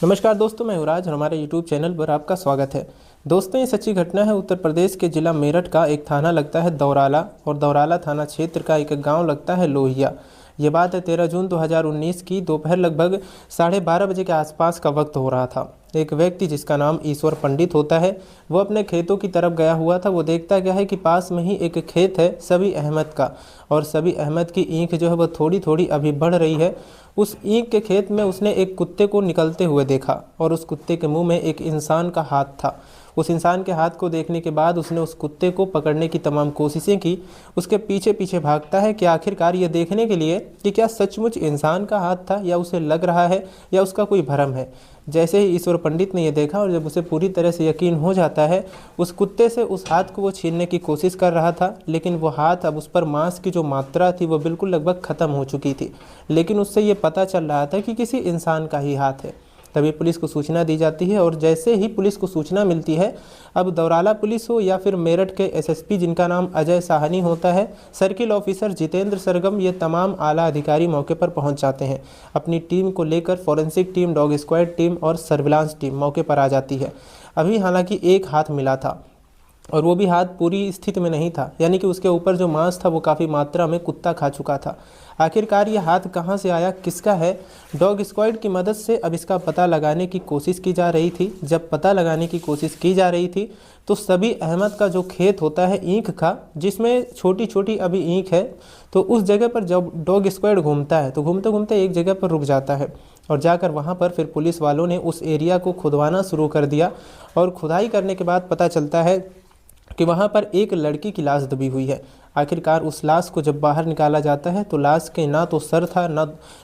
नमस्कार दोस्तों, मैं युवराज और हमारे YouTube चैनल पर आपका स्वागत है। दोस्तों, ये सच्ची घटना है। उत्तर प्रदेश के जिला मेरठ का एक थाना लगता है दौराला और दौराला थाना क्षेत्र का एक गांव लगता है लोहिया। ये बात है 13 जून 2019 की दोपहर लगभग 12:30 बजे के आसपास का वक्त हो रहा था। एक व्यक्ति जिसका नाम ईश्वर पंडित होता है, वो अपने खेतों की तरफ गया हुआ था। वो देखता क्या है कि पास में ही एक खेत है सबी अहमद का, और सबी अहमद की ईंख जो है वो थोड़ी थोड़ी अभी बढ़ रही है। उस ईंख के खेत में उसने एक कुत्ते को निकलते हुए देखा और उस कुत्ते के मुंह में एक इंसान का हाथ था। उस इंसान के हाथ को देखने के बाद उसने उस कुत्ते को पकड़ने की तमाम कोशिशें की। उसके पीछे पीछे भागता है कि आखिरकार ये देखने के लिए कि क्या सचमुच इंसान का हाथ था या उसे लग रहा है या उसका कोई भ्रम है। जैसे ही ईश्वर पंडित ने यह देखा और जब उसे पूरी तरह से यकीन हो जाता है, उस कुत्ते से उस हाथ को वो छीनने की कोशिश कर रहा था, लेकिन वो हाथ अब उस पर मांस की जो मात्रा थी वो बिल्कुल लगभग ख़त्म हो चुकी थी। लेकिन उससे ये पता चल रहा था कि किसी इंसान का ही हाथ है। तभी पुलिस को सूचना दी जाती है और जैसे ही पुलिस को सूचना मिलती है, अब दौराला पुलिस हो या फिर मेरठ के एसएसपी जिनका नाम अजय साहनी होता है, सर्किल ऑफिसर जितेंद्र सरगम, ये तमाम आला अधिकारी मौके पर पहुंच जाते हैं। अपनी टीम को लेकर forensic team, dog squad team और सर्विलांस टीम मौके पर आ जाती है। अभी हालांकि एक हाथ मिला था और वो भी हाथ पूरी स्थिति में नहीं था, यानी कि उसके ऊपर जो मांस था वो काफ़ी मात्रा में कुत्ता खा चुका था। आखिरकार ये हाथ कहाँ से आया, किसका है? डॉग स्क्वाड की मदद से अब इसका पता लगाने की कोशिश की जा रही थी। जब पता लगाने की कोशिश की जा रही थी तो सबी अहमद का जो खेत होता है ईंख का, जिसमें छोटी छोटी अभी ईंख है, तो उस जगह पर जब डॉग स्क्वाड घूमता है तो घूमते घूमते एक जगह पर रुक जाता है और जाकर वहाँ पर फिर पुलिस वालों ने उस एरिया को खुदवाना शुरू कर दिया। और खुदाई करने के बाद पता चलता है कि वहाँ पर एक लड़की की लाश दबी हुई है। आखिरकार उस लाश को जब बाहर निकाला जाता है तो लाश के ना तो सर था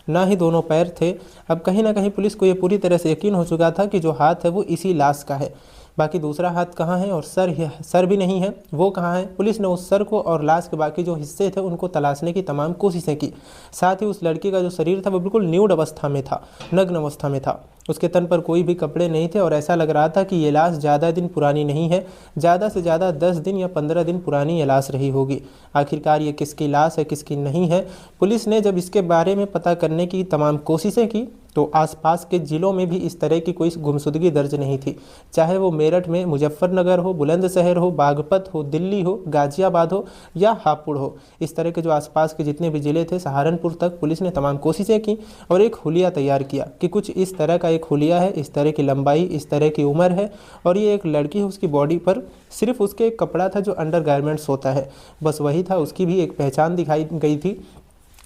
ना ही दोनों पैर थे। अब कहीं ना कहीं पुलिस को ये पूरी तरह से यकीन हो चुका था कि जो हाथ है वो इसी लाश का है। बाकी दूसरा हाथ कहाँ है और सर भी नहीं है, वो कहाँ है? पुलिस ने उस सर को और लाश के बाकी जो हिस्से थे उनको तलाशने की तमाम कोशिशें की। साथ ही उस लड़की का जो शरीर था वो बिल्कुल न्यूड अवस्था में था, नग्न अवस्था में था। उसके तन पर कोई भी कपड़े नहीं थे और ऐसा लग रहा था कि ये लाश ज़्यादा दिन पुरानी नहीं है, ज़्यादा से ज़्यादा 10 दिन या 15 दिन पुरानी ये लाश रही होगी। आखिरकार ये किसकी लाश है, किसकी नहीं है? पुलिस ने जब इसके बारे में पता करने की तमाम कोशिशें की तो आसपास के ज़िलों में भी इस तरह की कोई गुमशुदगी दर्ज नहीं थी। चाहे वो मेरठ में मुजफ्फरनगर हो, बुलंदशहर हो, बागपत हो, दिल्ली हो, गाज़ियाबाद हो या हापुड़ हो, इस तरह के जो आसपास के जितने भी ज़िले थे, सहारनपुर तक पुलिस ने तमाम कोशिशें की और एक हुलिया तैयार किया कि कुछ इस तरह का एक हुलिया है, इस तरह की लंबाई, इस तरह की उम्र है और ये एक लड़की है। उसकी बॉडी पर सिर्फ उसके एक कपड़ा था जो अंडर गारमेंट्स होता है, बस वही था। उसकी भी एक पहचान दिखाई गई थी,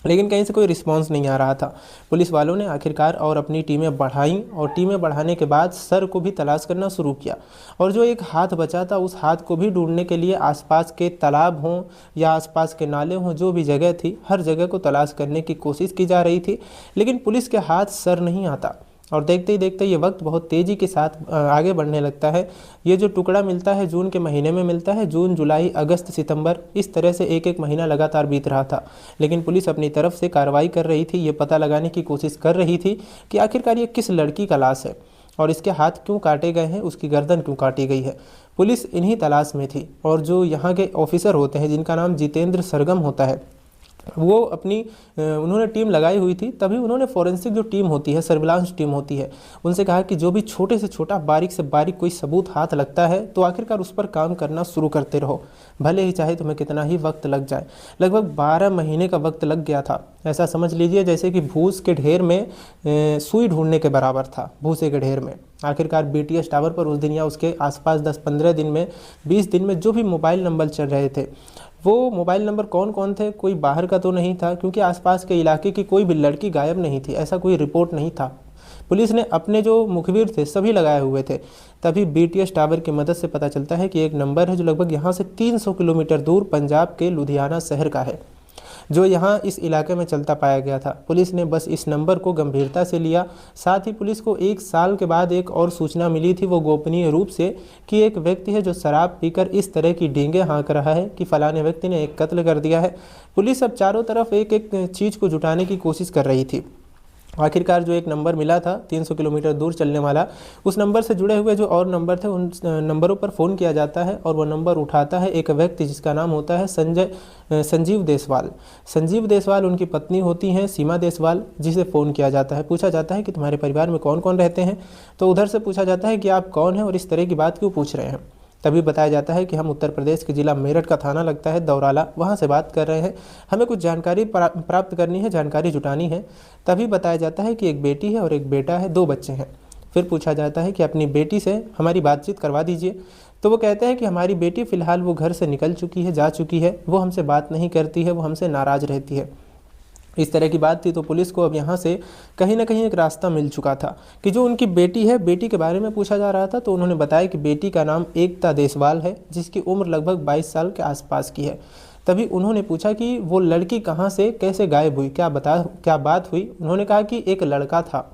लेकिन कहीं से कोई रिस्पांस नहीं आ रहा था। पुलिस वालों ने आखिरकार और अपनी टीमें बढ़ाईं और टीमें बढ़ाने के बाद सर को भी तलाश करना शुरू किया और जो एक हाथ बचा था उस हाथ को भी ढूंढने के लिए आसपास के तालाब हों या आसपास के नाले हों, जो भी जगह थी, हर जगह को तलाश करने की कोशिश की जा रही थी। लेकिन पुलिस के हाथ सर नहीं आता और देखते ही देखते ये वक्त बहुत तेज़ी के साथ आगे बढ़ने लगता है। ये जो टुकड़ा मिलता है जून के महीने में मिलता है, जून, जुलाई, अगस्त, सितंबर, इस तरह से एक एक महीना लगातार बीत रहा था। लेकिन पुलिस अपनी तरफ से कार्रवाई कर रही थी, ये पता लगाने की कोशिश कर रही थी कि आखिरकार ये किस लड़की का लाश है और इसके हाथ क्यों काटे गए हैं, उसकी गर्दन क्यों काटी गई है। पुलिस इन्हीं तलाश में थी और जो यहाँ के ऑफिसर होते हैं जिनका नाम जितेंद्र सरगम होता है, वो उन्होंने टीम लगाई हुई थी। तभी उन्होंने फॉरेंसिक जो टीम होती है, सर्विलांस टीम होती है, उनसे कहा कि जो भी छोटे से छोटा, बारीक से बारीक कोई सबूत हाथ लगता है तो आखिरकार उस पर काम करना शुरू करते रहो, भले ही चाहे तुम्हें कितना ही वक्त लग जाए। लगभग 12 महीने का वक्त लग गया था। ऐसा समझ लीजिए जैसे कि भूस के ढेर में सुई ढूंढने के बराबर था, भूसे के ढेर में। आखिरकार बीटीएस टावर पर उस दिन या उसके आसपास 10-15 दिन में, 20 दिन में जो भी मोबाइल नंबर चल रहे थे, वो मोबाइल नंबर कौन कौन थे? कोई बाहर का तो नहीं था, क्योंकि आसपास के इलाके की कोई भी लड़की गायब नहीं थी, ऐसा कोई रिपोर्ट नहीं था। पुलिस ने अपने जो मुखबिर थे सभी लगाए हुए थे। तभी बीटीएस टावर की मदद से पता चलता है कि एक नंबर है जो लगभग यहाँ से 300 किलोमीटर दूर पंजाब के लुधियाना शहर का है, जो यहाँ इस इलाके में चलता पाया गया था। पुलिस ने बस इस नंबर को गंभीरता से लिया। साथ ही पुलिस को 1 साल के बाद एक और सूचना मिली थी, वो गोपनीय रूप से, कि एक व्यक्ति है जो शराब पीकर इस तरह की डींगे हाँक रहा है कि फलाने व्यक्ति ने एक कत्ल कर दिया है। पुलिस अब चारों तरफ एक एक चीज़ को जुटाने की कोशिश कर रही थी। आखिरकार जो एक नंबर मिला था 300 किलोमीटर दूर चलने वाला, उस नंबर से जुड़े हुए जो और नंबर थे उन नंबरों पर फ़ोन किया जाता है और वह नंबर उठाता है एक व्यक्ति जिसका नाम होता है संजीव देसवाल। संजीव देसवाल उनकी पत्नी होती हैं सीमा देसवाल, जिसे फ़ोन किया जाता है। पूछा जाता है कि तुम्हारे परिवार में कौन कौन रहते हैं, तो उधर से पूछा जाता है कि आप कौन हैं और इस तरह की बात क्यों पूछ रहे हैं। तभी बताया जाता है कि हम उत्तर प्रदेश के ज़िला मेरठ का थाना लगता है दौराला, वहाँ से बात कर रहे हैं, हमें कुछ जानकारी प्राप्त करनी है, जानकारी जुटानी है। तभी बताया जाता है कि एक बेटी है और एक बेटा है, 2 बच्चे हैं। फिर पूछा जाता है कि अपनी बेटी से हमारी बातचीत करवा दीजिए। तो वो कहते हैं कि हमारी बेटी फ़िलहाल वो घर से निकल चुकी है, जा चुकी है, वो हमसे बात नहीं करती है, वो हमसे नाराज़ रहती है। इस तरह की बात थी। तो पुलिस को अब यहाँ से कहीं ना कहीं एक रास्ता मिल चुका था कि जो उनकी बेटी है, बेटी के बारे में पूछा जा रहा था। तो उन्होंने बताया कि बेटी का नाम एकता देसवाल है, जिसकी उम्र लगभग 22 साल के आसपास की है। तभी उन्होंने पूछा कि वो लड़की कहाँ से कैसे गायब हुई, क्या बात हुई। उन्होंने कहा कि एक लड़का था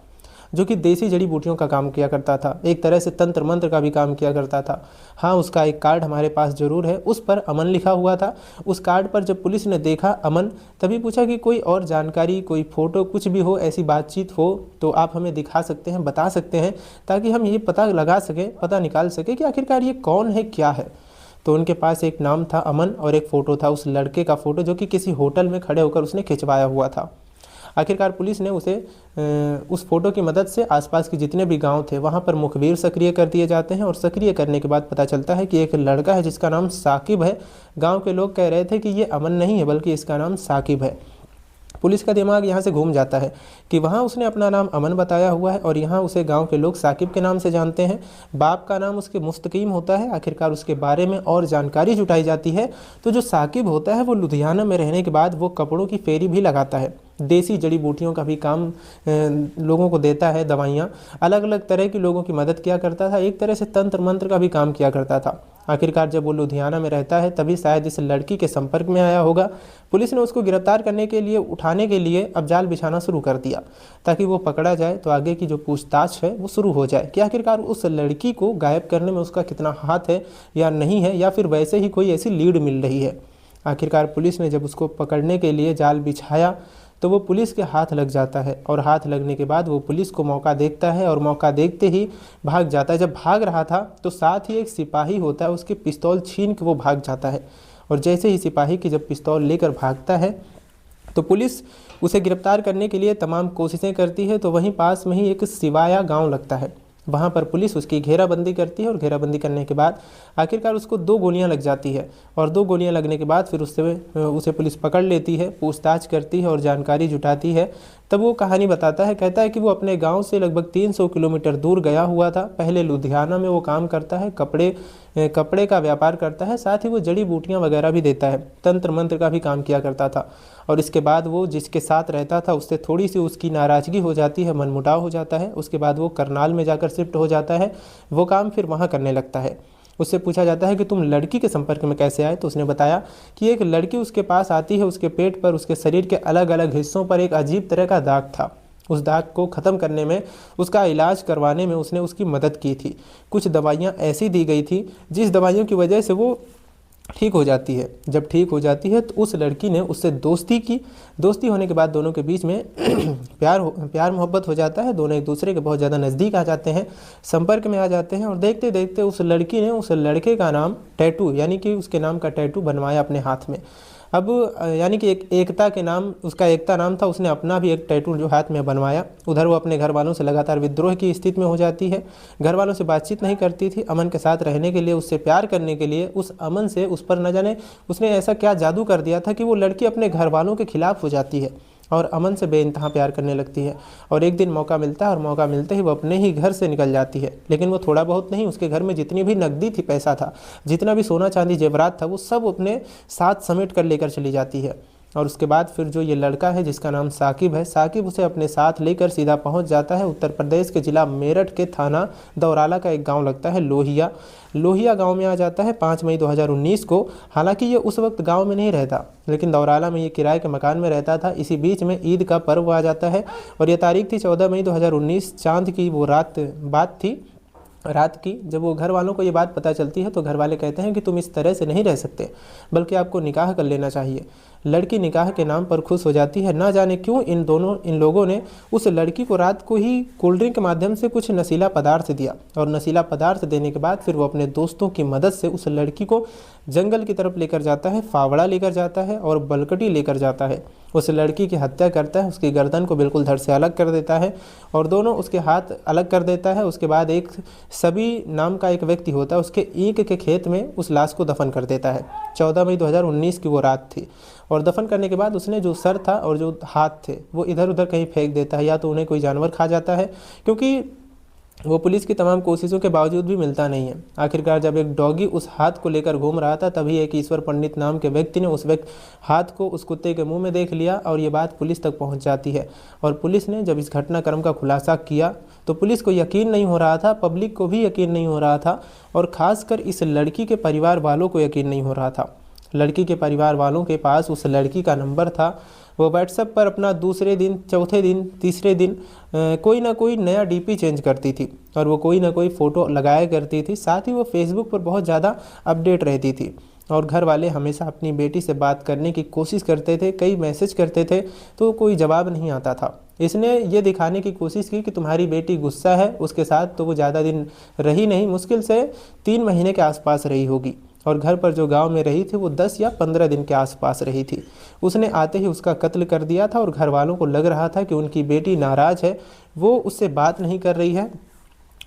जो कि देसी जड़ी बूटियों का काम किया करता था, एक तरह से तंत्र मंत्र का भी काम किया करता था। हाँ, उसका एक कार्ड हमारे पास ज़रूर है, उस पर अमन लिखा हुआ था। उस कार्ड पर जब पुलिस ने देखा अमन, तभी पूछा कि कोई और जानकारी, कोई फ़ोटो, कुछ भी हो, ऐसी बातचीत हो तो आप हमें दिखा सकते हैं, बता सकते हैं, ताकि हम ये पता लगा सकें, पता निकाल सकें कि आखिरकार ये कौन है, क्या है। तो उनके पास एक नाम था अमन और एक फ़ोटो था उस लड़के का फ़ोटो, जो कि किसी होटल में खड़े होकर उसने खिंचवाया हुआ था। आखिरकार पुलिस ने उसे उस फोटो की मदद से आसपास के जितने भी गांव थे वहां पर मुखबिर सक्रिय कर दिए जाते हैं और सक्रिय करने के बाद पता चलता है कि एक लड़का है जिसका नाम साकिब है। गांव के लोग कह रहे थे कि ये अमन नहीं है बल्कि इसका नाम साकिब है। पुलिस का दिमाग यहाँ से घूम जाता है कि वहाँ उसने अपना नाम अमन बताया हुआ है और यहाँ उसे गांव के लोग साकिब के नाम से जानते हैं। बाप का नाम उसके मुस्तकीम होता है। आखिरकार उसके बारे में और जानकारी जुटाई जाती है। तो जो साकिब होता है वो लुधियाना में रहने के बाद वो कपड़ों की फेरी भी लगाता है, देसी जड़ी बूटियों का भी काम लोगों को देता है, दवाइयाँ, अलग अलग तरह की लोगों की मदद किया करता था, एक तरह से तंत्र मंत्र का भी काम किया करता था। आखिरकार जब वो लुधियाना में रहता है तभी शायद इस लड़की के संपर्क में आया होगा। पुलिस ने उसको गिरफ्तार करने के लिए, उठाने के लिए अब जाल बिछाना शुरू कर दिया ताकि वो पकड़ा जाए तो आगे की जो पूछताछ है वो शुरू हो जाए कि आखिरकार उस लड़की को गायब करने में उसका कितना हाथ है या नहीं है, या फिर वैसे ही कोई ऐसी लीड मिल रही है। आखिरकार पुलिस ने जब उसको पकड़ने के लिए जाल बिछाया तो वो पुलिस के हाथ लग जाता है और हाथ लगने के बाद वो पुलिस को मौका देखता है और मौका देखते ही भाग जाता है। जब भाग रहा था तो साथ ही एक सिपाही होता है, उसके पिस्तौल छीन के वो भाग जाता है और जैसे ही सिपाही की जब पिस्तौल लेकर भागता है तो पुलिस उसे गिरफ्तार करने के लिए तमाम कोशिशें करती है। तो वहीं पास में ही एक सिवाया गाँव लगता है, वहाँ पर पुलिस उसकी घेराबंदी करती है और घेराबंदी करने के बाद आखिरकार उसको 2 गोलियां लग जाती है और 2 गोलियां लगने के बाद फिर उसे पुलिस पकड़ लेती है, पूछताछ करती है और जानकारी जुटाती है। तब वो कहानी बताता है, कहता है कि वो अपने गांव से लगभग 300 किलोमीटर दूर गया हुआ था। पहले लुधियाना में वो काम करता है, कपड़े का व्यापार करता है, साथ ही वो जड़ी बूटियाँ वगैरह भी देता है, तंत्र मंत्र का भी काम किया करता था। और इसके बाद वो जिसके साथ रहता था उससे थोड़ी सी उसकी नाराज़गी हो जाती है, मनमुटाव हो जाता है। उसके बाद वो करनाल में जाकर शिफ्ट हो जाता है, वो काम फिर वहाँ करने लगता है। उससे पूछा जाता है कि तुम लड़की के संपर्क में कैसे आए, तो उसने बताया कि एक लड़की उसके पास आती है, उसके पेट पर, उसके शरीर के अलग अलग हिस्सों पर एक अजीब तरह का दाग था। उस दाग को ख़त्म करने में, उसका इलाज करवाने में उसने उसकी मदद की थी। कुछ दवाइयाँ ऐसी दी गई थी जिस दवाइयों की वजह से वो ठीक हो जाती है। जब ठीक हो जाती है तो उस लड़की ने उससे दोस्ती की। दोस्ती होने के बाद दोनों के बीच में प्यार मोहब्बत हो जाता है। दोनों एक दूसरे के बहुत ज़्यादा नज़दीक आ जाते हैं, संपर्क में आ जाते हैं और देखते देखते उस लड़की ने उस लड़के का नाम टैटू, यानी कि उसके नाम का टैटू बनवाया अपने हाथ में। अब यानी कि एक एकता के नाम, उसका एकता नाम था, उसने अपना भी एक टैटू जो हाथ में बनवाया। उधर वो अपने घर वालों से लगातार विद्रोह की स्थिति में हो जाती है, घर वालों से बातचीत नहीं करती थी। अमन के साथ रहने के लिए, उससे प्यार करने के लिए, उस अमन से, उस पर न जाने उसने ऐसा क्या जादू कर दिया था कि वो लड़की अपने घर वालों के खिलाफ हो जाती है और अमन से बेइंतहा प्यार करने लगती है। और एक दिन मौका मिलता है और मौका मिलते ही वो अपने ही घर से निकल जाती है। लेकिन वो थोड़ा बहुत नहीं, उसके घर में जितनी भी नकदी थी, पैसा था, जितना भी सोना चांदी जेवरात था, वो सब अपने साथ समेट कर लेकर चली जाती है। और उसके बाद फिर जो ये लड़का है जिसका नाम साकिब है, साकिब उसे अपने साथ लेकर सीधा पहुंच जाता है उत्तर प्रदेश के ज़िला मेरठ के थाना दौराला का एक गांव लगता है लोहिया गांव में आ जाता है 5 मई 2019 को। हालांकि ये उस वक्त गांव में नहीं रहता, लेकिन दौराला में ये किराए के मकान में रहता था। इसी बीच में ईद का पर्व आ जाता है और यह तारीख थी 14 मई 2019, चांद की वो रात बात थी रात की जब वो घर वालों को ये बात पता चलती है तो घर वाले कहते हैं कि तुम इस तरह से नहीं रह सकते, बल्कि आपको निकाह कर लेना चाहिए। लड़की निकाह के नाम पर खुश हो जाती है। ना जाने क्यों इन लोगों ने उस लड़की को रात को ही कोल्ड ड्रिंक के माध्यम से कुछ नशीला पदार्थ दिया, और नशीला पदार्थ देने के बाद फिर वो अपने दोस्तों की मदद से उस लड़की को जंगल की तरफ लेकर जाता है, फावड़ा लेकर जाता है और बलकटी लेकर जाता है। उस लड़की की हत्या करता है, उसकी गर्दन को बिल्कुल धड़ से अलग कर देता है और दोनों उसके हाथ अलग कर देता है। उसके बाद एक सभी नाम का एक व्यक्ति होता है, उसके ईंट के खेत में उस लाश को दफन कर देता है। 14 मई 2019 की वो रात थी, और दफन करने के बाद उसने जो सर था और जो हाथ थे वो इधर उधर कहीं फेंक देता है, या तो उन्हें कोई जानवर खा जाता है, क्योंकि वो पुलिस की तमाम कोशिशों के बावजूद भी मिलता नहीं है। आखिरकार जब एक डॉगी उस हाथ को लेकर घूम रहा था, तभी एक ईश्वर पंडित नाम के व्यक्ति ने उस हाथ को उस कुत्ते के मुंह में देख लिया, और ये बात पुलिस तक पहुंच जाती है। और पुलिस ने जब इस घटनाक्रम का खुलासा किया तो पुलिस को यकीन नहीं हो रहा था, पब्लिक को भी यकीन नहीं हो रहा था, और ख़ासकर इस लड़की के परिवार वालों को यकीन नहीं हो रहा था। लड़की के परिवार वालों के पास उस लड़की का नंबर था। वो व्हाट्सएप पर अपना दूसरे दिन, चौथे दिन, तीसरे दिन कोई ना कोई नया डीपी चेंज करती थी, और वो कोई ना कोई फ़ोटो लगाया करती थी। साथ ही वो फेसबुक पर बहुत ज़्यादा अपडेट रहती थी, और घर वाले हमेशा अपनी बेटी से बात करने की कोशिश करते थे, कई मैसेज करते थे तो कोई जवाब नहीं आता था। इसने ये दिखाने की कोशिश की कि तुम्हारी बेटी गुस्सा है उसके साथ, तो वो ज़्यादा दिन रही नहीं, मुश्किल से 3 महीने के आसपास रही होगी, और घर पर जो गांव में रही थी वो 10 या 15 दिन के आसपास रही थी। उसने आते ही उसका कत्ल कर दिया था, और घर वालों को लग रहा था कि उनकी बेटी नाराज़ है, वो उससे बात नहीं कर रही है।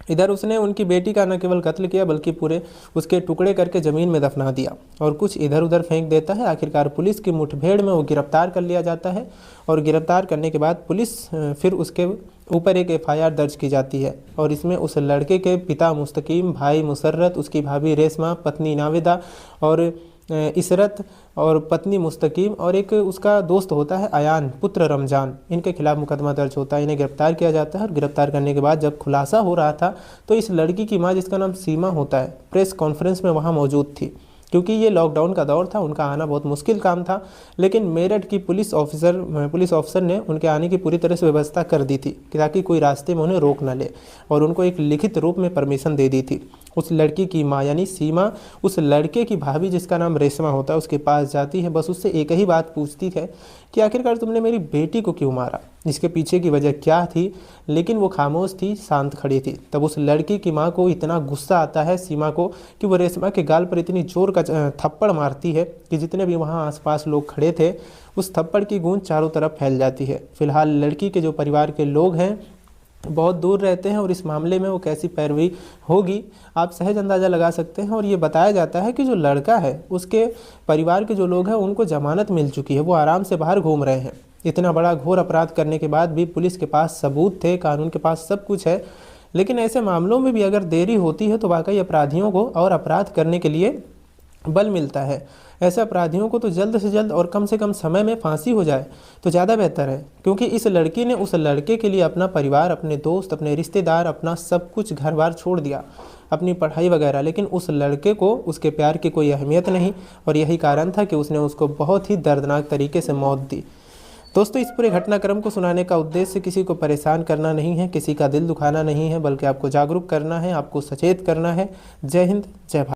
इधर उसने उनकी बेटी का न केवल कत्ल किया बल्कि पूरे उसके टुकड़े करके ज़मीन में दफना दिया और कुछ इधर उधर फेंक देता है। आखिरकार पुलिस की मुठभेड़ में वो गिरफ्तार कर लिया जाता है, और गिरफ्तार करने के बाद पुलिस फिर उसके ऊपर एक एफआईआर दर्ज की जाती है, और इसमें उस लड़के के पिता मुस्तकीम, भाई मुसर्रत, उसकी भाभी रेशमा, पत्नी नाविदा और इसरत और पत्नी मुस्तकीम, और एक उसका दोस्त होता है अयान, पुत्र रमज़ान, इनके खिलाफ मुकदमा दर्ज होता है। इन्हें गिरफ्तार किया जाता है, और गिरफ्तार करने के बाद जब खुलासा हो रहा था तो इस लड़की की मां, जिसका नाम सीमा होता है, प्रेस कॉन्फ्रेंस में वहाँ मौजूद थी, क्योंकि ये लॉकडाउन का दौर था, उनका आना बहुत मुश्किल काम था। लेकिन मेरठ की पुलिस ऑफिसर ने उनके आने की पूरी तरह से व्यवस्था कर दी थी ताकि कोई रास्ते में उन्हें रोक न ले, और उनको एक लिखित रूप में परमिशन दे दी थी। उस लड़की की माँ यानी सीमा उस लड़के की भाभी, जिसका नाम रेशमा होता है, उसके पास जाती है। बस उससे एक ही बात पूछती है कि आखिरकार तुमने मेरी बेटी को क्यों मारा, इसके पीछे की वजह क्या थी। लेकिन वो खामोश थी, शांत खड़ी थी। तब उस लड़की की माँ को इतना गुस्सा आता है सीमा को कि वो रेशमा के गाल पर इतनी जोर का थप्पड़ मारती है कि जितने भी वहाँ आसपास लोग खड़े थे, उस थप्पड़ की गूंज चारों तरफ फैल जाती है। फिलहाल लड़की के जो परिवार के लोग हैं बहुत दूर रहते हैं, और इस मामले में वो कैसी पैरवी होगी आप सहज अंदाज़ा लगा सकते हैं। और ये बताया जाता है कि जो लड़का है उसके परिवार के जो लोग हैं उनको जमानत मिल चुकी है, वो आराम से बाहर घूम रहे हैं। इतना बड़ा घोर अपराध करने के बाद भी पुलिस के पास सबूत थे, कानून के पास सब कुछ है। लेकिन ऐसे मामलों में भी अगर देरी होती है तो वाकई अपराधियों को और अपराध करने के लिए बल मिलता है। ऐसे अपराधियों को तो जल्द से जल्द और कम से कम समय में फांसी हो जाए तो ज़्यादा बेहतर है, क्योंकि इस लड़की ने उस लड़के के लिए अपना परिवार, अपने दोस्त, अपने रिश्तेदार, अपना सब कुछ घर बार छोड़ दिया, अपनी पढ़ाई वगैरह। लेकिन उस लड़के को उसके प्यार की कोई अहमियत नहीं, और यही कारण था कि उसने उसको बहुत ही दर्दनाक तरीके से मौत दी। दोस्तों, इस पूरे घटनाक्रम को सुनाने का उद्देश्य किसी को परेशान करना नहीं है, किसी का दिल दुखाना नहीं है, बल्कि आपको जागरूक करना है, आपको सचेत करना है। जय हिंद, जय भारत।